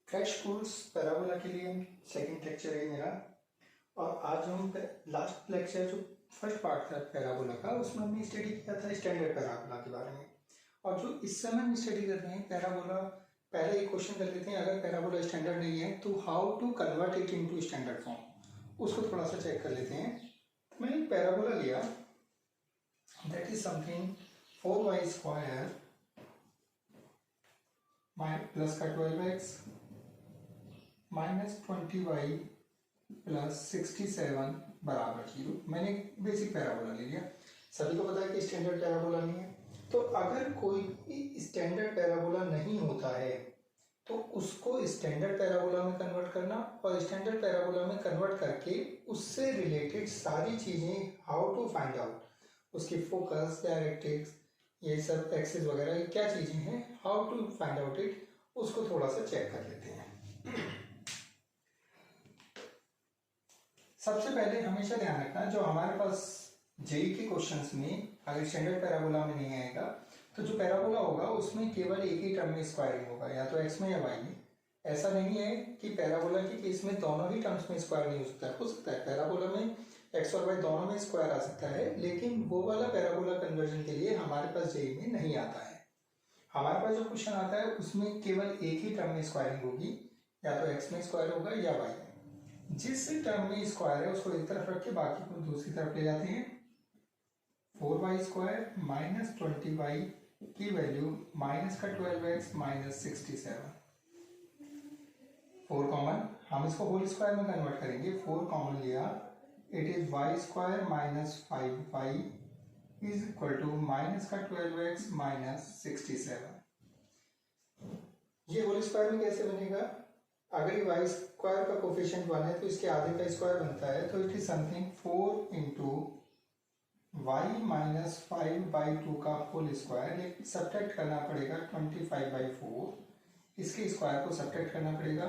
Crash course parabola के लिए second lecture है मेरा। और आज हम लास्ट लेक्चर जो फर्स्ट पार्ट था पैराबोला का, उसमें हमने स्टडी किया था स्टैंडर्ड पैराबोला के बारे में। और जो इस समय हम स्टडी कर रहे हैं पैराबोला, पहले एक क्वेश्चन कर लेते हैं। अगर पैराबोला स्टैंडर्ड नहीं है तो how to convert it into standard form, उसको थोड़ा सा चेक कर लेते हैं। तो मैंने एक पैराबोला लिया, that is something 4y² plus का 12x माइनस 20y प्लस 67 बराबर 0। मैंने बेसिक पैराबोला ले लिया। सभी को पता है कि स्टैंडर्ड पैराबोला नहीं है। तो अगर कोई स्टैंडर्ड पैराबोला नहीं होता है तो उसको स्टैंडर्ड पैराबोला में कन्वर्ट करना, और स्टैंडर्ड पैराबोला में कन्वर्ट करके उससे रिलेटेड सारी चीज़ें हाउ टू फाइंड आउट, उसकी फोकस, डायरेक्ट्रिक्स, ये सब एक्सिस वगैरह ये क्या चीज़ें हैं, how to find out it, उसको थोड़ा सा चेक कर लेते हैं। सबसे पहले हमेशा ध्यान रखना, जो हमारे पास जेई के क्वेश्चंस में अगर स्टैंडर्ड पैराबोला में नहीं आएगा तो जो पैराबोला होगा उसमें केवल एक ही टर्म में स्क्वायरिंग होगा, या तो एक्स में या वाई में। ऐसा नहीं है कि पैराबोला के केस में दोनों ही टर्म्स में स्क्वायर नहीं हो सकता है। पैराबोला में एक्स और वाई दोनों में स्क्वायर आ सकता है, लेकिन वो वाला पैराबोला कन्वर्जन के लिए हमारे पास जेई में नहीं आता है। हमारे पास जो क्वेश्चन आता है उसमें केवल एक ही टर्म में स्क्वायरिंग होगी, या तो एक्स में स्क्वायर होगा या वाई में। जिस टर्म में स्क्वायर है उसको एक तरफ रख के बाकी को दूसरी तरफ ले जाते हैं। 4y² माइनस 20y की वैल्यू माइनस का 12x माइनस 67। 4 कॉमन, हम इसको होल स्क्वायर में कन्वर्ट करेंगे। 4 कॉमन लिया, it is y² minus 5y is equal to minus का 12x माइनस 67। ये होल स्क्वायर में कैसे बनेगा? अगर ये y² का कोफिशिएंट 1 है तो इसके आधे का स्क्वायर बनता है, तो it is something 4 into y minus 5/2 का होल स्क्वायर। ये सब्ट्रैक्ट करना पड़ेगा 25/4, इसके स्क्वायर को सब्ट्रैक्ट करना पड़ेगा।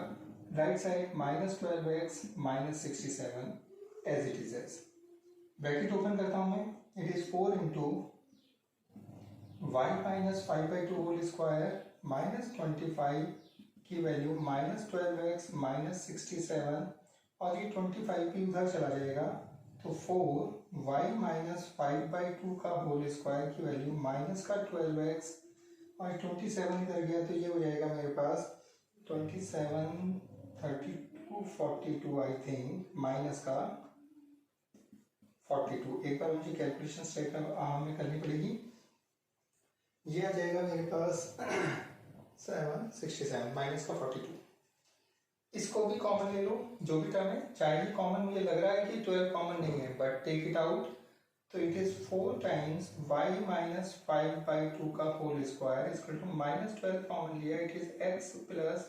Right side minus 12x minus 67 as it is as. Bracket open करता हूं मैं, it is 4 into y minus 5/2 whole square minus 25 की वैल्यू माइनस 12x माइनस 67, और ये 25 भी उधर चला जाएगा तो 4y माइनस 5/2 का होल स्क्वायर की वैल्यू माइनस का 12x, और 27 इधर गया तो ये हो जाएगा मेरे पास 27 32 42 आई थिंक, माइनस का 42। एक बार मुझे कैलकुलेशन चेक हमें करनी पड़ेगी। ये आ जाएगा मेरे पास 767 माइनस का 42। इसको भी कॉमन ले लो, जो भी टर्म है, चाहे ही कॉमन। मुझे लग रहा है कि 12 कॉमन नहीं है, बट टेक इट आउट, तो it is 4 times y minus 5/2 का whole square equal to minus 12 common लिया, इट इज x प्लस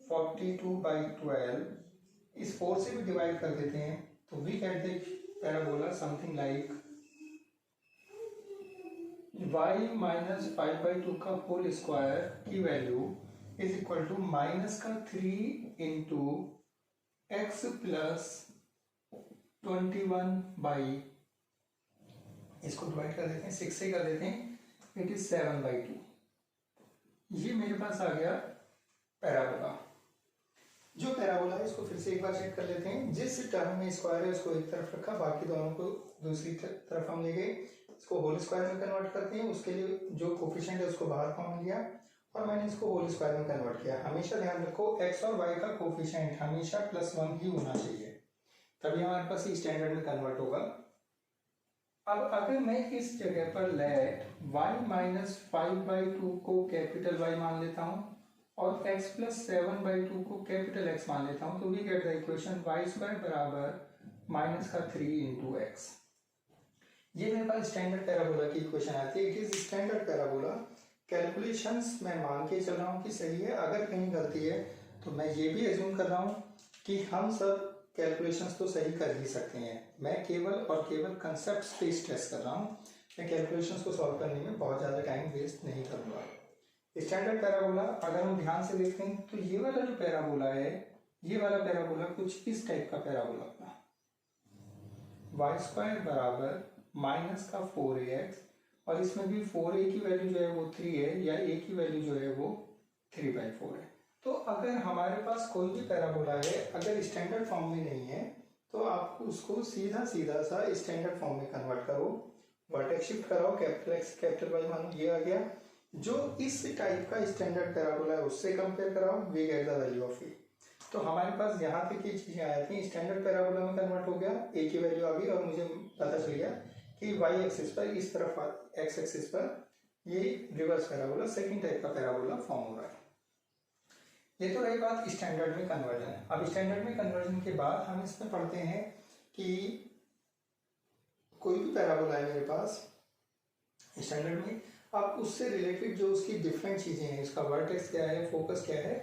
42/12। इस 4 से भी डिवाइड कर देते हैं तो we get the parabola something like y minus 5/2 का होल स्क्वायर की value is equal to minus का 3 इंटू एक्स प्लस 21 इसको डिवाइड कर देते हैं 6 से कर देते हैं, इट इज 7/2। ये मेरे पास आ गया पैराबोला। जो पैराबोला है इसको फिर से एक बार चेक कर लेते हैं। जिस टर्म में स्क्वायर है उसको एक तरफ रखा, बाकी दोनों को दूसरी तरफ हम ले गए। इसको होल स्क्वायर में कन्वर्ट करते हैं, उसके लिए जो कोफिशिएंट है उसको बाहर कॉमन लिया और मैंने इसको होल स्क्वायर में कन्वर्ट किया। हमेशा ध्यान रखो x और y का कोफिशिएंट हमेशा +1 ही होना चाहिए, तभी हमारे पास ये स्टैंडर्ड में कन्वर्ट होगा। अब अगर मैं इस जगह पर लेट y माइनस 5/2 को कैपिटल Y मान लेता हूं और x प्लस 7/2 को कैपिटल X मान लेता हूं, तो we get the equation y² बराबर माइनस का 3 इंटू एक्स। ये मेरे पास स्टैंडर्ड पैराबोला की इक्वेशन आती है। It is standard parabola. Calculations मैं मान के चल रहा हूँ कि सही है। अगर कहीं गलती है तो मैं ये भी एज्यूम कर रहा हूँ कि हम सब कैलकुलेशंस तो सही कर ही सकते हैं। मैं केवल और केवल कंसेप्ट पे स्ट्रेस कर रहा हूँ। मैं कैलकुलेशंस को सॉल्व करने में बहुत ज़्यादा टाइम वेस्ट नहीं करूँगा। स्टैंडर्ड पैराबोला अगर हम ध्यान से देखते हैं तो ये वाला जो पैराबोला है, ये वाला पैराबोला कुछ इस टाइप का पैराबोला होगा। y² बराबर माइनस का 4ax, और इसमें भी 4a की वैल्यू जो है वो 3 है, या a की वैल्यू जो है वो 3/4 है। तो अगर हमारे पास कोई भी पैराबोला है, अगर स्टैंडर्ड फॉर्म में नहीं है तो आप उसको सीधा सीधा सा स्टैंडर्ड फॉर्म में कन्वर्ट करो, वर्टेक्स शिफ्ट कराओ, कैपिटल एक्स कैपिटल वाई मानो ये आ गया। जो इस टाइप का स्टैंडर्ड पैराबोला है उससे कंपेयर कराओ, we get the value of A. तो हमारे पास यहाँ तक ये चीजें आई थी, स्टैंडर्ड पैराबोला में कन्वर्ट हो गया, ए की वैल्यू आ गई और मुझे पता चल गया कि वाई एक्सिस पर इस तरफ एक्स एक्सिस पर ये रिवर्स पैराबोला सेकंड टाइप का पैराबोला फॉर्म हो रहा है। ये तो रही बात स्टैंडर्ड में कन्वर्जन। अब स्टैंडर्ड में कन्वर्जन के बाद हम इसमें पढ़ते हैं कि कोई भी पैराबोला है मेरे पास स्टैंडर्ड में, अब उससे रिलेटेड जो उसकी डिफरेंट चीजें हैं, इसका वर्टेक्स क्या है, फोकस क्या है,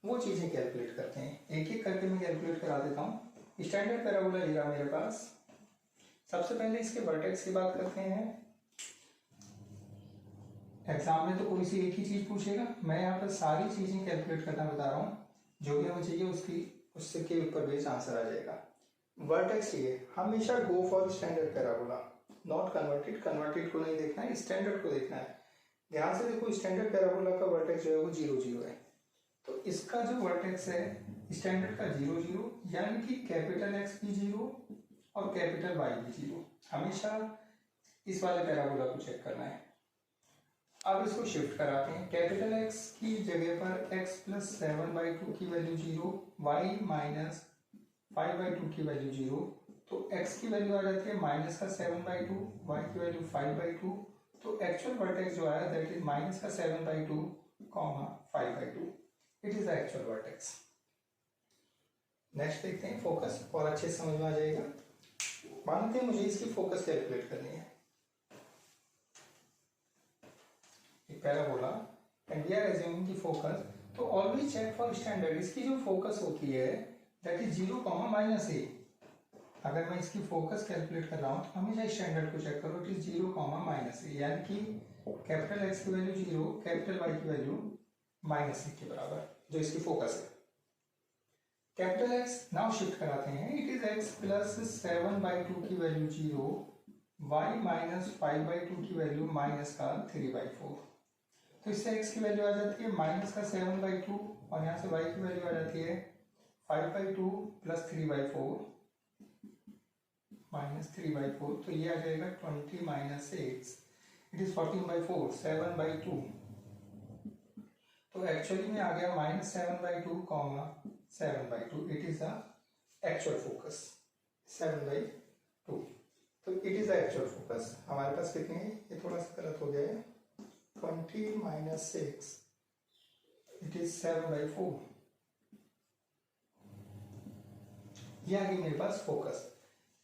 वो चीजें कैलकुलेट करते हैं। एक एक करके मैं कैलकुलेट करा देता हूँ। स्टैंडर्ड पैराबोला लिया मेरे पास, सबसे पहले इसके वर्टेक्स की बात करते हैं। एग्जाम में तो कोई सी एक ही चीज पूछेगा, मैं यहाँ पर सारी चीजें कैलकुलेट करना बता रहा हूँ, जो भी हमें चाहिए उससे के ऊपर बेस आंसर आ जाएगा। वर्टेक्स चाहिए, हमेशा go for standard parabola, not converted. Converted को नहीं देखना है, स्टैंडर्ड को देखना है। ध्यान से देखो, स्टैंडर्ड पैराबोला का वर्टेक्स जो है वो 0 0 है, तो इसका जो वर्टेक्स है स्टैंडर्ड का 0 0, यानी कि कैपिटल एक्स भी 0 और कैपिटल वाई भी 0। हमेशा इस वाले पैराबोला को चेक करना है। अब इसको शिफ्ट कराते हैं, कैपिटल एक्स की जगह पर x प्लस 7/2 की वैल्यू 0, y माइनस 5/2 की वैल्यू 0, तो x की वैल्यू आ जाती है माइनस का 7/2, y की वैल्यू 5/2, तो एक्चुअल वर्टेक्स जो आया दैट इज माइनस का 7/2 comma 5/2, it is the actual vertex. Next देखते हैं फोकस, और अच्छे से समझ में आ जाएगा। मानते हैं मुझे इसकी फोकस कैलकुलेट करनी है, parabola and we are assuming की फोकस, तो ऑलवेज चेक फॉर स्टैंडर्ड। इसकी जो फोकस होती है दैट इज 0 माइनस ए। अगर मैं इसकी फोकस कैलकुलेट कर रहा हूँ तो हमेशा स्टैंडर्ड को चेक करो, इट इज 0 माइनस ए, यानी कि कैपिटल एक्स की वैल्यू 0, कैपिटल वाई की वैल्यू माइनस ए के बराबर, जो इसकी फोकस है। कैपिटल एक्स नाउ शिफ्ट कराते हैं, इट इज एक्स प्लस 7/2 की वैल्यू 0, वाई माइनस 5/2 की वैल्यू माइनस का 3/4। तो इससे x की वैल्यू आ जाती है माइनस का 7/2 और यहाँ से y की वैल्यू आ जाती है 5/2 प्लस 3/4 माइनस 3/4, तो ये आ जाएगा 20 माइनस 6, इट इज 14/4, 7/2। तो एक्चुअली में आ गया minus 7/2 comma 7/2, it is the actual focus 7/2। तो it is the actual focus. हमारे पास कितने हैं, ये थोड़ा सा गलत हो गया है, 20 minus 6, it is 7/4। ये आ गई मेरे पास फोकस।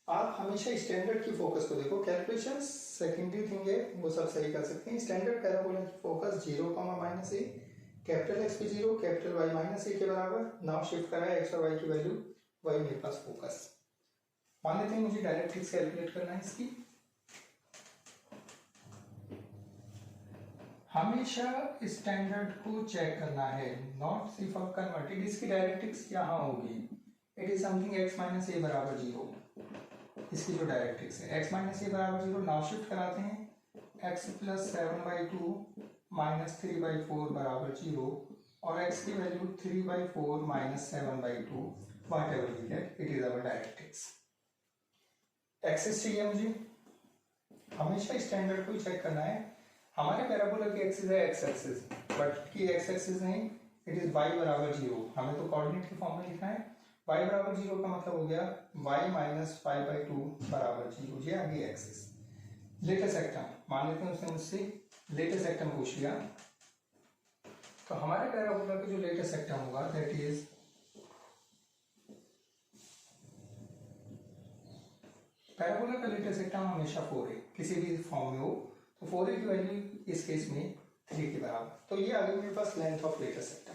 आप हमेशा स्टैंडर्ड की फोकस को देखो, कैलकुलेशन सेकेंडरी थिंग है, वो सब सही कर सकते हैं। स्टैंडर्ड पैराबोला की फोकस 0 माइनस ए, कैपिटल एक्स भी 0, कैपिटल वाई माइनस ए के बराबर। नाउ शिफ्ट करा है एक्स और वाई की वैल्यू, वही मेरे पास फोकस। मान लेते हैं मुझे डायरेक्ट्रिक्स कैलकुलेट करना है इसकी। हमेशा स्टैंडर्ड को चेक करना है, नॉट सिर्फ अब कन्वर्टेड। इसकी डायरेक्ट्रिक्स यहाँ होगी, it is something x minus A बराबर 0। इसकी जो डायरेक्ट्रिक्स है x माइनस ए बराबर 0, नाउ शिफ्ट कराते हैं, x प्लस 7/2 माइनस 3/4 बराबर 0, और x की value 3/4 minus 7/2, whatever we get, it is our directrix. Axis चाहिए मुझे, हमेशा स्टैंडर्ड को ही चेक करना है। हमारे पैराबोला की एक्सिस है एक्स एक्सिस, बट की एक्स एक्सिस नहीं, इट इज y बराबर 0। हमें तो कोऑर्डिनेट के फॉर्म में लिखना है। y बराबर 0 का मतलब हो गया y माइनस 5/2 बराबर 0, ये आ गई एक्सिस। लेटेस्ट सेक्टम मान लेते हैं, उसने मुझसे लेटेस्ट सेक्टम पूछ लिया, तो हमारे पैराबोला का जो लेटेस्ट सेक्टम होगा दैट इज पैराबोला का लेटेस्ट सेक्टम हमेशा 4 है, किसी भी फॉर्म में हो तो 4a की वैल्यू इस केस में 3 के बराबर। तो ये आ गई मेरे पास लेंथ ऑफ लेटेस्ट सेक्टम।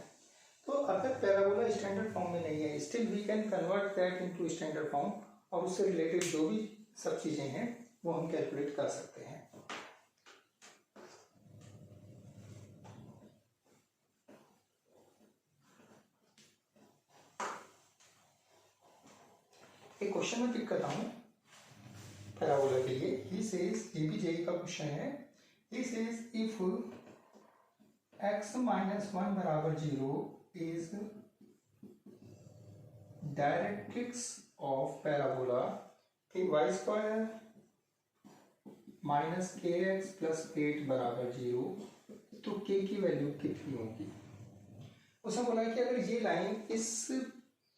तो अगर पैराबोला स्टैंडर्ड फॉर्म में नहीं है, still we can convert that into standard form, और उससे रिलेटेड जो भी सब चीजें हैं वो हम कैलकुलेट कर सकते हैं। एक क्वेश्चन में पिक करता हूं पैराबोला के लिए। ही सेज, ये भी जेई का क्वेश्चन है। He says if x minus 1 बराबर 0 is डायरेक्ट्रिक्स ऑफ पैराबोला कि वाई स्क्वायर माइनस के एक्स प्लस 8 बराबर 0, तो के की वैल्यू कितनी होगी। उसने बोला कि अगर ये लाइन इस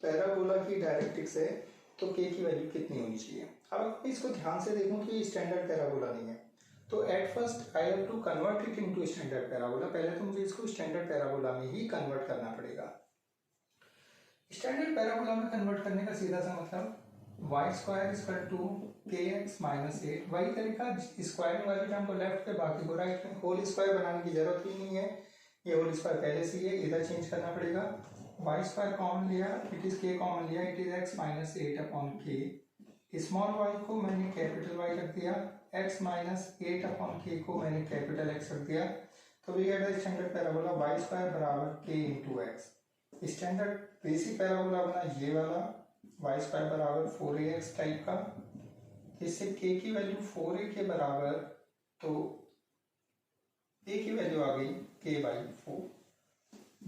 पैराबोला की डायरेक्ट्रिक्स है तो के की वैल्यू कितनी होनी चाहिए। अब इसको ध्यान से देखूं कि स्टैंडर्ड पैराबोला नहीं है, तो at first I have to convert it into standard parabola. पहले तो मुझे इसको स्टैंडर्ड पैराबोला में ही कन्वर्ट करना पड़ेगा। स्टैंडर्ड पैराबोला में कन्वर्ट करने का सीधा सा मतलब वाई स्क्वायर इक्वल टू के एक्स माइनस 8, वही तरीका स्क्वायर वाले टर्म को लेफ्ट पे बाकी को राइट में। होल स्क्वायर बनाने की जरूरत ही नहीं है, ये होल स्क्वायर पहले से ही है, इधर चेंज करना पड़ेगा। वाई स्क्वायर कॉमन लिया, इट इज के कॉमन लिया, it is x minus 8 upon के। स्मॉल वाई को मैंने कैपिटल वाई रख दिया, एक्स माइनस 8 अपॉन के को मैंने कैपिटल एक्स रख दिया। तो we get the standard parabola y square बराबर के into x. Standard basic parabola बना ये वाला, वाई स्क्वायर बराबर 4ax टाइप का। इससे के की वैल्यू 4a के बराबर, तो a की वैल्यू आ गई k बाई 4।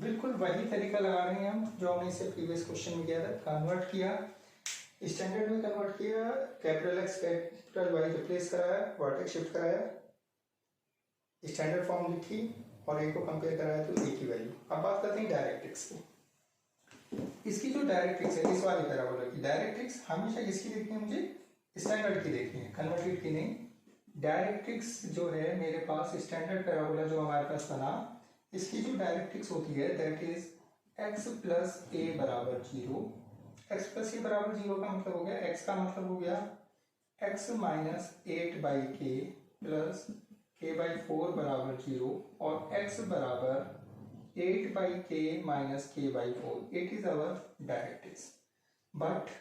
बिल्कुल वही तरीका लगा रहे हैं हम जो हमने इससे प्रीवियस क्वेश्चन में किया था। कन्वर्ट किया, स्टैंडर्ड में कन्वर्ट किया, capital x capital y replace कराया, वर्टेक्स शिफ्ट कराया, स्टैंडर्ड फॉर्म लिखी और a को कंपेयर कराया तो a की वैल्यू। अब बात करते हैं डायरेक्ट्रिक्स की। इसकी जो डायरेक्ट्रिक्स है इस वाली पैराबोला की डायरेक्ट्रिक्स हमेशा किसकी देखनी है, मुझे स्टैंडर्ड की देखनी है, कन्वर्टेड की नहीं। डायरेक्ट्रिक्स जो है मेरे पास स्टैंडर्ड पैराबोला जो हमारे पास बना, इसकी जो डायरेक्ट्रिक्स होती है दैट इज x प्लस ए बराबर 0। एक्स प्लस ए बराबर 0 का मतलब हो गया, x का मतलब हो गया x माइनस 8 बाई के प्लस के बाई 4 बराबर 0 और x बराबर 8 by k minus k by 4। It is our directrix। But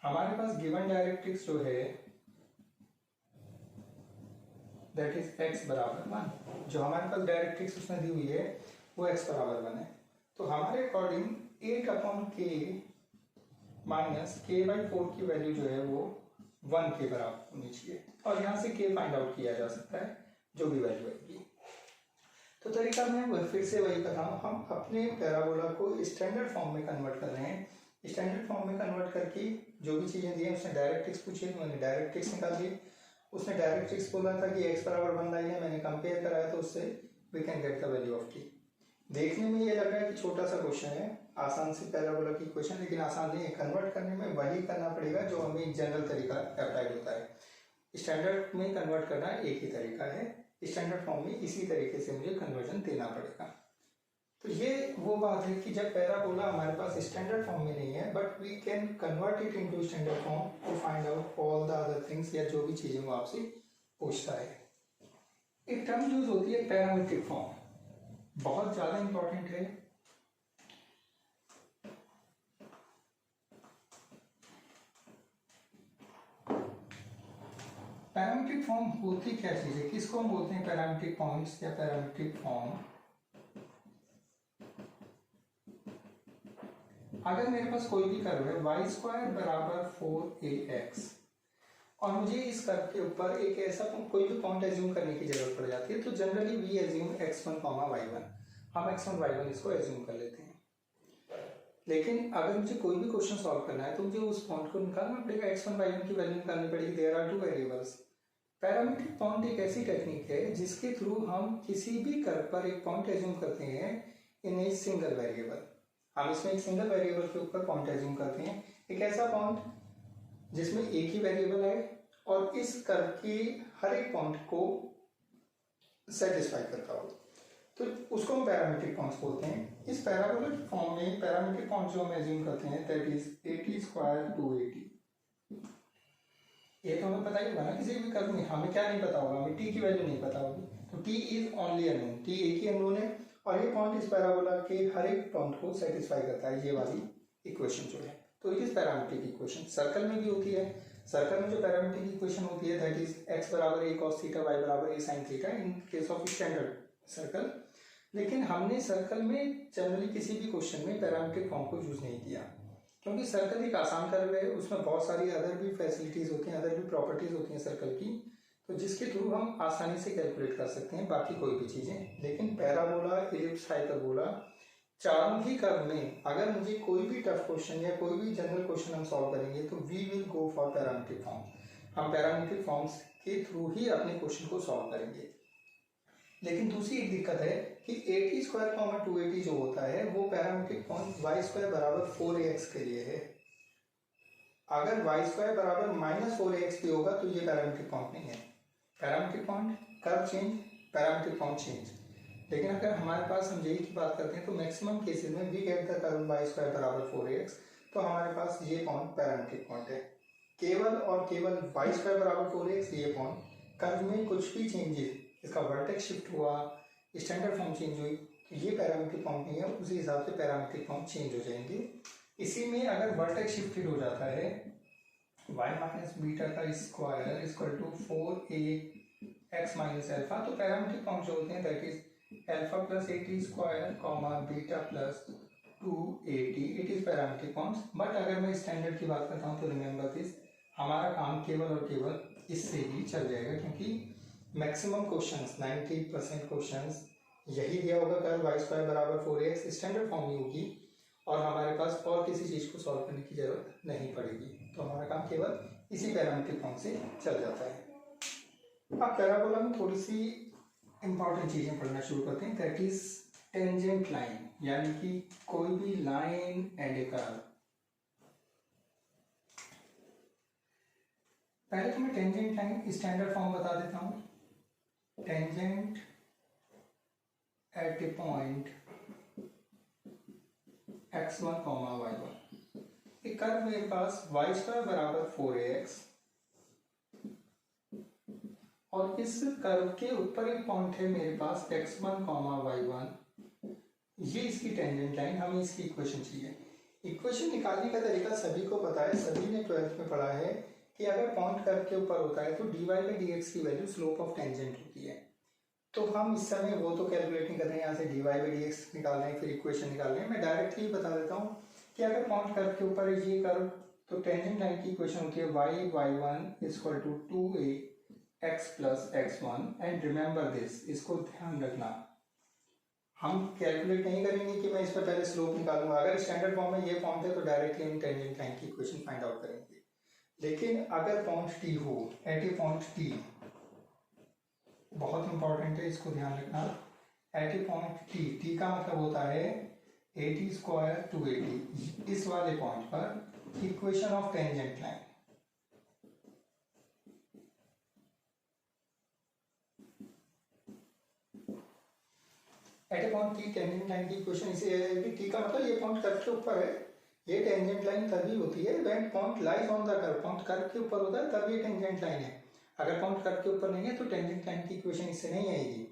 हमारे पास गिवन डायरेक्ट्रिक्स जो है that is x बराबर 1, जो हमारे पास डायरेक्ट्रिक्स उसने दी हुई है वो x बराबर 1 है। तो हमारे according 8 upon k minus k by 4 की वैल्यू जो है वो 1 के बराबर होनी चाहिए, और यहाँ से k फाइंड आउट किया जा सकता है जो भी वैल्यू आएगी। तो तरीका मैं फिर से वही कर रहा हूँ, हम अपने पैराबोला को स्टैंडर्ड फॉर्म में कन्वर्ट कर रहे हैं। स्टैंडर्ड फॉर्म में कन्वर्ट करके जो भी चीज़ें दी हैं उसने डायरेक्ट्रिक्स पूछी तो मैंने डायरेक्ट्रिक्स निकाल ली। उसने डायरेक्ट्रिक्स बोला था कि x बराबर 1 लाइन है, मैंने कंपेयर कराया तो उससे we can get the value of t। देखने में ये लग रहा है कि छोटा सा क्वेश्चन है, आसान से पैराबोला की क्वेश्चन, लेकिन आसान नहीं है। कन्वर्ट करने में वही करना पड़ेगा जो हमें जनरल तरीका अप्लाई होता है। स्टैंडर्ड में कन्वर्ट करना एक ही तरीका है, स्टैंडर्ड फॉर्म में इसी तरीके से मुझे कन्वर्जन देना पड़ेगा। तो ये वो बात है कि जब पैराबोला हमारे पास स्टैंडर्ड फॉर्म में नहीं है but we can convert it into standard form to find out all the other things, या जो भी चीजें वो आपसे पूछता है। एक टर्म यूज होती है पैरामीट्रिक फॉर्म, बहुत ज्यादा इंपॉर्टेंट है। पैरामीट्रिक फॉर्म होती क्या चीज है, किसको हम बोलते हैं पैरामीट्रिक पॉइंट्स या पैरामीट्रिक फॉर्म। अगर मेरे पास कोई भी कर्व है वाई स्क्वायर बराबर 4ax और मुझे इस कर्व के ऊपर एक ऐसा कोई भी पॉइंट एज्यूम करने की जरूरत पड़ जाती है, तो generally we assume x1, y1। हम x1, y1 इसको एज्यूम कर लेते हैं। लेकिन अगर मुझे कोई भी क्वेश्चन सॉल्व करना है तो मुझे उस पॉइंट को निकालना पड़ेगा, x1, y1 की वैल्यू निकालनी पड़ेगी। There are 2 variables. Parametric point एक ऐसी टेक्निक है जिसके थ्रू हम किसी भी कर्व पर एक पॉइंट एज्यूम करते हैं इन ए सिंगल वेरिएबल। हम इसमें एक सिंगल वेरिएबल के ऊपर पॉइंट एज्यूम करते हैं, एक ऐसा पॉइंट जिसमें एक ही वेरिएबल है और इस कर्व की हर एक पॉइंट को सेटिस्फाई करता हो, तो उसको हम पैरामीट्रिक पॉइंट्स बोलते हैं। इस पैराबोलिक फॉर्म में पैरामीट्रिक पॉइंट जो हम एज्यूम करते हैं दैट इज 80 स्क्वायर 280। ये तो हमें पता ही होगा ना, किसी भी कर्व में हमें क्या नहीं पता होगा, हमें टी की वैल्यू नहीं पता होगी, तो T is only unknown, T एक ही अननोन है और ये पॉइंट इस पैराबोला के हर एक पॉइंट को सेटिस्फाई करता है, ये वाली इक्वेशन जो है। तो it is parametric equation. Circle में भी होती है, सर्कल में जो पैरामीट्रिक इक्वेशन होती है दैट इज x बराबर a cos थीटा, y बराबर a sin theta in case of standard circle. लेकिन हमने सर्कल में जनरली किसी भी क्वेश्चन में पैरामीट्रिक फॉर्म को यूज नहीं किया, क्योंकि सर्कल एक आसान कर्व है, उसमें बहुत सारी अदर भी फैसिलिटीज होती हैं, अदर भी प्रॉपर्टीज होती हैं सर्कल की, तो जिसके थ्रू हम आसानी से कैलकुलेट कर सकते हैं बाकी कोई भी चीजें। लेकिन पैराबोला, इलिप्स, हाइपरबोला चारों ही कर्व में अगर मुझे कोई भी टफ क्वेश्चन या कोई भी जनरल क्वेश्चन हम सॉल्व करेंगे तो we will go for parametric form. हम पैरामीट्रिक फॉर्म्स के थ्रू ही अपने क्वेश्चन को सॉल्व करेंगे। लेकिन दूसरी एक दिक्कत है कि 80 स्क्वायर कॉमा 280 जो होता है वो पैरामीट्रिक फॉर्म वाई स्क्वायर बराबर 4ax के लिए है। अगर वाई स्क्वायर बराबर -4ax भी होगा तो ये पैरामीट्रिक फॉर्म नहीं है। Parametric form curve change, parametric form change. लेकिन अगर हमारे पास हम यही की बात करते हैं तो मैक्सिमम केसेस में we get the curve y square बराबर 4ax, तो हमारे पास ये पॉइंट पैरामीट्रिक पॉइंट है। केवल और केवल वाई स्क्वायर बराबर 4ax ये पॉइंट, कर्व में कुछ भी चेंजेस, इसका वर्टेक्स शिफ्ट हुआ, स्टैंडर्ड फॉर्म चेंज हुई, तो ये पैरामीट्रिक फॉर्म नहीं है, उसी हिसाब से पैरामीट्रिक फॉर्म चेंज हो जाएंगे। इसी में अगर वर्टेक्स शिफ्टेड हो जाता है y माइनस बीटा का square equal to 4ax minus alpha, तो पैरामीट्रिक फॉर्म जो होते हैं that is alpha plus 80 square comma beta plus 280, it is parametric forms. But अगर मैं स्टैंडर्ड की बात करता हूँ तो रिमेंबर दिस, हमारा काम केवल और केवल इससे ही चल जाएगा, क्योंकि मैक्सिमम क्वेश्चंस 90% क्वेश्चंस यही दिया होगा, कर्व वाई स्क्वायर बराबर 4ax, स्टैंडर्ड फॉर्म ही होगी और हमारे पास और किसी चीज़ को सॉल्व करने की जरूरत नहीं पड़ेगी। तो हमारा काम केवल इसी पैरामीट्रिक फॉर्म से चल जाता है। अब पैराबोला में थोड़ी सी इंपॉर्टेंट चीज़ें पढ़ना शुरू करते हैं, दैट इज टेंजेंट लाइन, यानी कि कोई भी लाइन एंड ए कर्व। पहले तो मैं टेंजेंट लाइन स्टैंडर्ड फॉर्म बता देता हूँ। Tangent at a point x1, y1, एक कर्व मेरे पास वाई स्क्वायर बराबर 4ax और इस कर्व के ऊपर एक पॉइंट है मेरे पास x1, y1, ये इसकी टेंजेंट लाइन, हमें इसकी इक्वेशन चाहिए। इक्वेशन निकालने का तरीका सभी को पता है, सभी ने 12th में पढ़ा है कि अगर पॉइंट कर्व के ऊपर होता है तो dy बाई dx की वैल्यू स्लोप ऑफ टेंजेंट होती है। तो हम इस समय वो तो कैलकुलेट नहीं कर रहे हैं, यहाँ से dy बाई dx निकाल रहे हैं, फिर इक्वेशन निकाल रहे हैं। मैं डायरेक्टली बता देता हूँ कि अगर पॉइंट कर्व के ऊपर ये कर्व, तो टेंजेंट लाइन की इक्वेशन होती है y1 equal to 2ax plus x1 and remember this, इसको ध्यान रखना, हम कैलकुलेट नहीं करेंगे कि मैं इस पर पहले स्लोप निकालूंगा। अगर स्टैंडर्ड फॉर्म में ये पॉइंट है तो डायरेक्टली हम टेंजेंट लाइन की इक्वेशन फाइंड आउट करेंगे। लेकिन अगर पॉइंट टी हो, एट ए पॉइंट टी, बहुत इंपॉर्टेंट है, इसको ध्यान रखना, eight a point T, T का मतलब होता है 80 स्क्वायर 280, इस वाले पॉइंट पर equation of tangent line, at a point t tangent line की इक्वेशन इसे है, टी का मतलब ये पॉइंट कर्व के ऊपर है, ये टेंजेंट लाइन तभी होती है when point lies on the curve, point curve के ऊपर होता है तब ये टेंजेंट लाइन है। अगर पॉइंट कर्व के ऊपर नहीं है तो टेंजेंट लाइन की इक्वेशन इससे नहीं आएगी।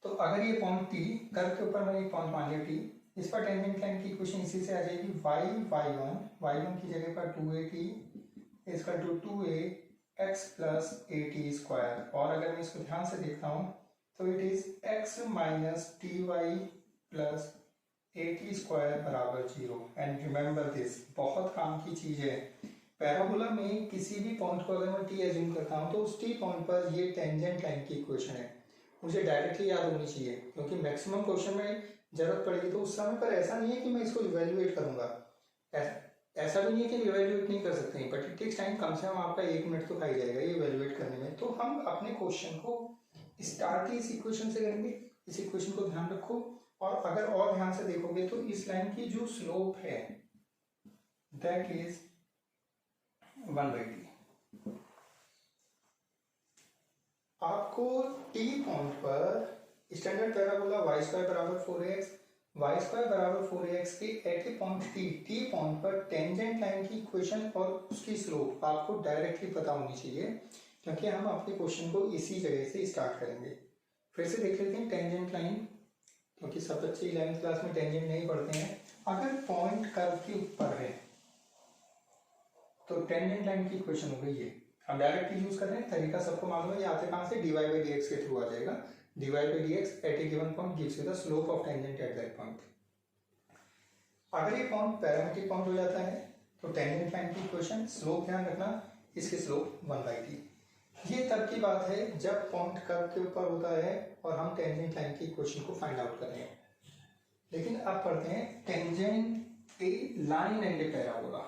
तो अगर ये पॉइंट टी कर्व के ऊपर मैंने एक पॉइंट मान लिया टी, इस पर टेंजेंट लाइन की इक्वेशन इसी से आ जाएगी, y1 की जगह पर 2at equal to 2ax plus 80 square, और अगर मैं इसको ध्यान से देखता हूँ तो it is x minus t y plus 80 square बराबर 0। एंड रिमेंबर दिस, बहुत काम की चीज है, पैराबोला में किसी भी पॉइंट को अगर मैं टी एज्यूम करता हूँ तो उस टी पॉइंट पर ये टेंजेंट लाइन की इक्वेशन है, मुझे डायरेक्टली याद होनी चाहिए, क्योंकि मैक्सिमम क्वेश्चन में जरूरत पड़ेगी। तो उस समय पर ऐसा नहीं है कि मैं इसको इवेल्युएट करूंगा, ऐसा भी नहीं है कि इवेल्युएट नहीं कर सकते हैं, बट इट टेक्स टाइम, कम से कम आपका 1 मिनट तो खा ही जाएगा ये इवेल्युएट करने में। तो हम अपने क्वेश्चन को स्टार्ट ही इस इक्वेशन से करेंगे, इस इक्वेशन को ध्यान रखो। और अगर और ध्यान से देखोगे तो इस लाइन की जो स्लोप है दैट इज 1/t। आपको टी पॉइंट पर स्टैंडर्ड पैराबोला वाई स्क्वायर बराबर 4ax, वाई स्क्वायर बराबर 4ax के eight a point T point पर टेंजेंट लाइन की इक्वेशन और उसकी स्लोप आपको डायरेक्टली पता होनी चाहिए, क्योंकि हम अपने क्वेश्चन को इसी जगह से स्टार्ट करेंगे। फिर से देख लेते हैं टेंजेंट लाइन, क्योंकि सब बच्चे 11th क्लास में टेंजेंट नहीं पढ़ते हैं। अगर पॉइंट कर्व के ऊपर है तो टेंजेंट लाइन की इक्वेशन हो गई ये, हम डायरेक्टली यूज कर रहे हैं, तरीका सबको मालूम है, ये आते कहां से, dy बाई dx के थ्रू आ जाएगा। dy by dx at a given point gives you the slope of tangent at that point. अगर ये पॉइंट पैरामीट्रिक पॉइंट हो जाता है तो टेंजेंट लाइन की इक्वेशन, स्लोप ध्यान रखना, इसकी स्लोप 1/t। ये तब की बात है जब पॉइंट कर्व के ऊपर होता है और हम टेंजेंट लाइन की इक्वेशन को फाइंड आउट कर रहे हैं। लेकिन अब पढ़ते हैं tangent A line and A parabola.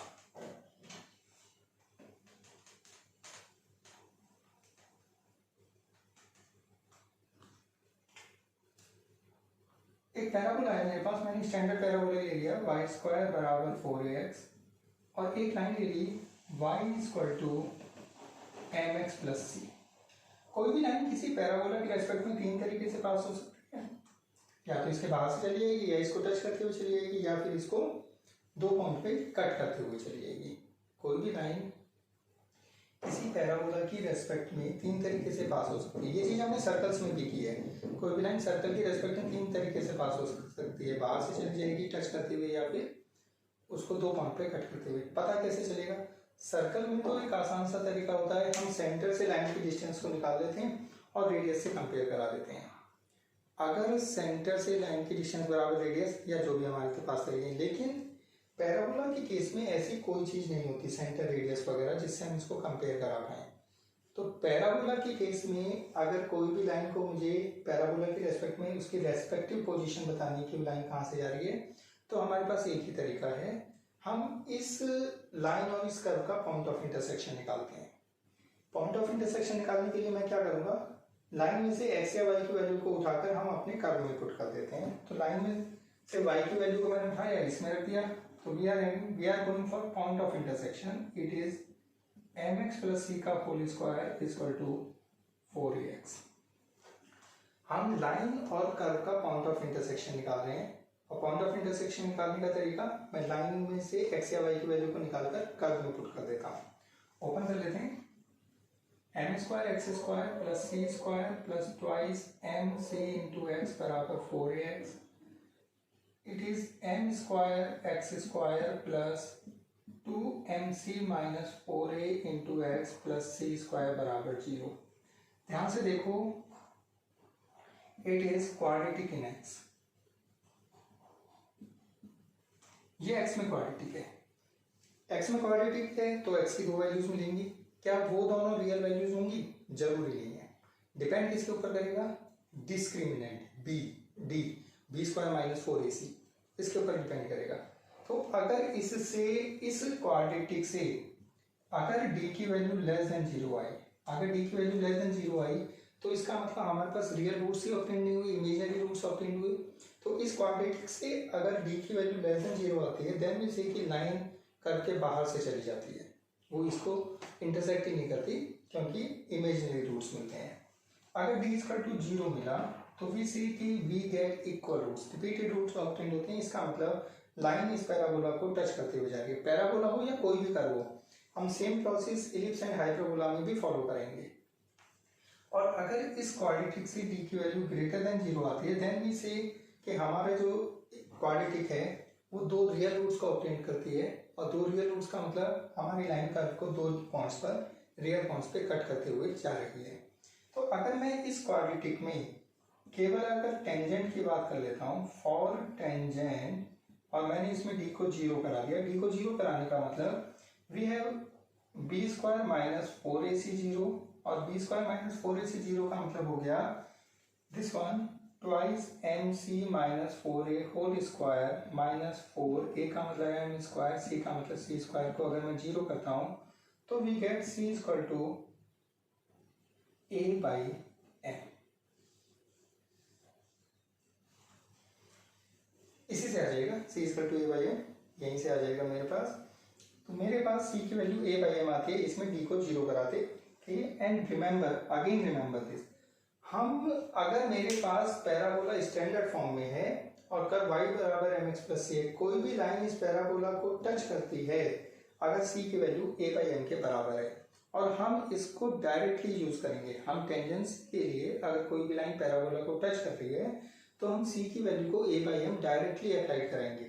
एक पैराबोला है मेरे पास, मैंने स्टैंडर्ड पैराबोला ले लिया वाई स्क्वायर बराबर 4ax और एक लाइन ले ली y equal to mx plus C. कोई भी लाइन किसी पैराबोला के रेस्पेक्ट में तीन तरीके से पास हो सकती है, या तो इसके बाहर से चली जाएगी, या इसको टच करते हुए चली जाएगी, या फिर इसको दो पॉइंट पे कट करते हुए चली जाएगी। कोई भी लाइन किसी पैराबोला की रेस्पेक्ट में तीन तरीके से पास हो सकती है। ये चीज हमने सर्कल्स में भी की है। कोई भी लाइन सर्कल की रेस्पेक्ट में तीन तरीके से पास हो सकती है, बाहर से चली जाएगी टच करते हुए, या फिर उसको दो पॉइंट पे कट करते हुए। पता कैसे चलेगा? सर्कल में तो एक आसान सा तरीका होता है, हम सेंटर से लाइन की डिस्टेंस को निकाल लेते हैं और रेडियस से कंपेयर करा देते हैं। अगर सेंटर से लाइन की डिस्टेंस बराबर रेडियस या जो भी हमारे के पास रहेगी, लेकिन पैराबोला के केस में ऐसी कोई चीज नहीं होती सेंटर रेडियस वगैरह जिससे हम इसको कंपेयर करा पाए। तो पैराबोला के केस में अगर कोई भी लाइन को मुझे पैराबोला के रेस्पेक्ट में उसकी रेस्पेक्टिव पोजीशन बतानी कि वो लाइन कहाँ से जा रही है, तो हमारे पास एक ही तरीका है, हम इस लाइन और इस कर्व का पॉइंट ऑफ इंटरसेक्शन निकालते हैं। पॉइंट ऑफ इंटरसेक्शन निकालने के लिए मैं क्या करूंगा, लाइन में से एक्स या वाई की वैल्यू को उठाकर हम अपने कर्व में पुट कर देते हैं। तो लाइन में से वाई की वैल्यू को मैंने उठाया, इसमें रख दिया, तो we are going for point of intersection. It is mx plus C का whole square equal to 4ax। हम लाइन और कर्व का पॉइंट ऑफ इंटरसेक्शन निकाल रहे हैं, और पॉइंट ऑफ इंटरसेक्शन निकालने का तरीका, मैं लाइन में से एक्स या वाई की वैल्यू को निकालकर कर्व में पुट कर देता हूँ। ओपन कर लेते हैं, M square X square plus C square plus twice M C into X बराबर 4ax। It is M square X square plus 2mc minus 4a into X plus C square बराबर 0। ध्यान से देखो, it is quadratic in X. ये x में quadratic है, x में quadratic है तो x की दो वैल्यूज मिलेंगी। क्या वो दोनों रियल वैल्यूज होंगी? जरूरी नहीं है। डिपेंड किसके ऊपर करेगा? Discriminant b square minus 4ac, इसके ऊपर डिपेंड करेगा। तो अगर इससे इस क्वाड्रेटिक से अगर d की वैल्यू लेस देन 0 आई, अगर d की वैल्यू लेस देन 0 आई, तो इसका मतलब हमारे पास रियल रूट्स ही ऑब्टेन नहीं हुई, इमेजिनरी रूट्स ऑब्टेन हुए। तो इस क्वाड्रेटिक से अगर d की वैल्यू लेस देन 0 आती है, देन वी से कि लाइन करके बाहर से चली जाती है, वो इसको इंटरसेक्ट ही नहीं करती, क्योंकि इमेजिनरी रूट्स मिलते हैं। अगर d इक्वल टू 0 मिला तो वी सी कि we get equal roots, repeated roots obtain होते हैं। इसका मतलब लाइन इस पैराबोला को टच करते हुए जा रही है, पैराबोला हो या कोई भी कर्व हो। हम same process ellipse and hyperbola में भी फॉलो करेंगे। और अगर इस क्वाड्रेटिक से d की वैल्यू ग्रेटर देन 0 आती है, देन वी से कि हमारे जो क्वाड्रेटिक है वो दो रियल रूट्स को ऑब्टेन करती है, और दो रियल रूट्स का मतलब हमारी लाइन कर्व को दो पॉइंट्स पर, रियल पॉइंट्स पे कट करते हुए जा रही है। तो अगर मैं इस क्वाड्रेटिक में केवल अगर टेंजेंट की बात कर लेता हूँ, फॉर टेंजेंट, और मैंने इसमें d को 0 करा दिया। d को 0 कराने का मतलब we have b square minus 4ac 0, और b स्क्वायर माइनस 4ac 0 का मतलब हो गया this one twice mc minus 4a whole square minus 4a का मतलब है m स्क्वायर, c का मतलब c स्क्वायर को अगर मैं 0 करता हूँ तो we get c equal to a by m। इसी से आ जाएगा c equal to a by m, यहीं से आ जाएगा मेरे पास। तो मेरे पास c की वैल्यू a बाई m आती है, इसमें d को 0 कराते, ठीक है। And remember, again remember this, हम अगर मेरे पास पैराबोला स्टैंडर्ड फॉर्म में है और कर्व y बराबर mx प्लस c है, कोई भी लाइन इस पैराबोला को टच करती है अगर c की वैल्यू a बाई m के बराबर है, और हम इसको डायरेक्टली यूज करेंगे। हम टेंजेंस के लिए अगर कोई भी लाइन पैराबोला को टच कर रही है तो हम c की वैल्यू को a by m directly apply करेंगे।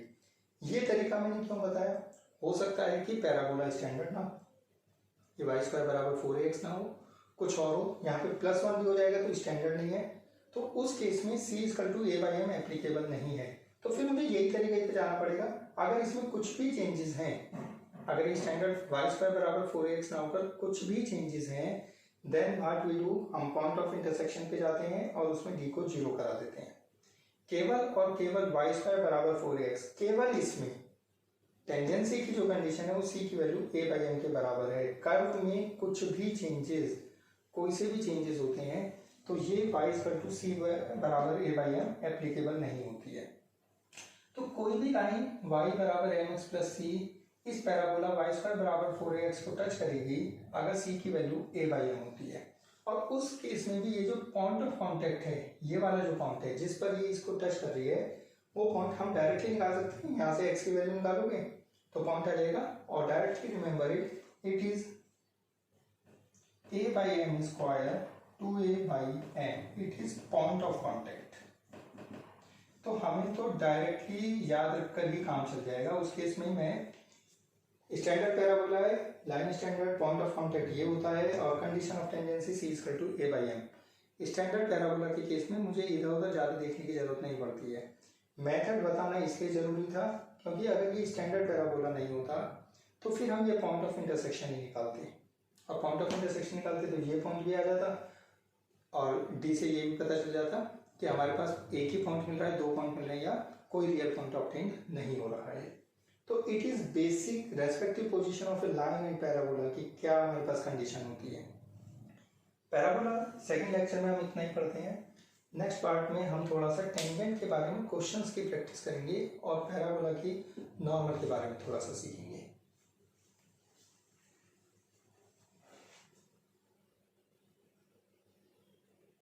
ये तरीका मैंने क्यों बताया? हो सकता है कि पैराबोला स्टैंडर्ड ना हो, ये वाई स्क्वायर बराबर 4ax ना हो, कुछ और हो, यहाँ पे +1 भी हो जाएगा तो स्टैंडर्ड नहीं है। तो उस केस में c equal to a by m applicable नहीं है। तो फिर मुझे यही तरीके पे जाना पड़ेगा। अगर इसमें कुछ भी चेंजेस हैं, अगर ये स्टैंडर्ड वाई स्क्वायर बराबर 4ax ना होकर कुछ भी चेंजेस हैं, देन व्हाट वी डू, हम पॉइंट ऑफ इंटरसेक्शन पे जाते हैं और उसमें d को 0 करा देते हैं। केवल और केवल वाई स्क्वायर बराबर 4ax, केवल इसमें टेंजेंसी की जो कंडीशन है वो सी की वैल्यू ए बाई एम के बराबर है। कर्व में कुछ भी चेंजेस, कोई से भी चेंजेस होते हैं तो ये वाई स्क्वायर टू सी बराबर ए बाई एम एप्लीकेबल नहीं होती है। तो कोई भी लाइन y बराबर एम एक्स प्लस सी इस पैराबोला वाई स्क्वायर बराबर 4ax को टच करेगी अगर सी की वैल्यू ए बाई एम होती है। और उस केस में भी ये जो पॉइंट ऑफ कांटेक्ट है, ये वाला जो पॉइंट है जिस पर ये इसको टच कर रही है, वो पॉइंट हम डायरेक्टली निकाल सकते हैं। यहाँ से x की वैल्यू निकालोगे तो पॉइंट आ जाएगा और directly remember it, it is a by m square two a by m, it is point of contact. तो हमें तो डायरेक्टली याद रखकर ही काम चल जाएगा। उस केस में मैं स्टैंडर्ड पैराबोला है, line standard point of contact ये होता है और condition of tangency c equal to a by m. Standard parabola के केस में मुझे इधर उधर ज़्यादा देखने की जरूरत नहीं पड़ती है। मेथड बताना इसलिए ज़रूरी था क्योंकि अगर ये स्टैंडर्ड पैराबोला नहीं होता तो फिर हम ये पॉइंट ऑफ इंटरसेक्शन ही निकालते, और पॉइंट ऑफ इंटरसेक्शन निकालते तो ये पॉइंट भी आ जाता और डी से ये भी पता चल जाता कि हमारे पास एक ही पॉइंट मिल रहा है, दो पॉइंट मिल रहे हैं या कोई रियल पॉइंट ऑब्टेन नहीं हो रहा है। तो it is basic respective position of A line and parabola की क्या हमारे पास कंडीशन होती है। पैराबोला सेकंड लेक्चर में हम इतना ही पढ़ते हैं। नेक्स्ट पार्ट में हम थोड़ा सा टेंजेंट के बारे में क्वेश्चंस की प्रैक्टिस करेंगे और पैराबोला की नॉर्मल के बारे में थोड़ा सा सीखेंगे।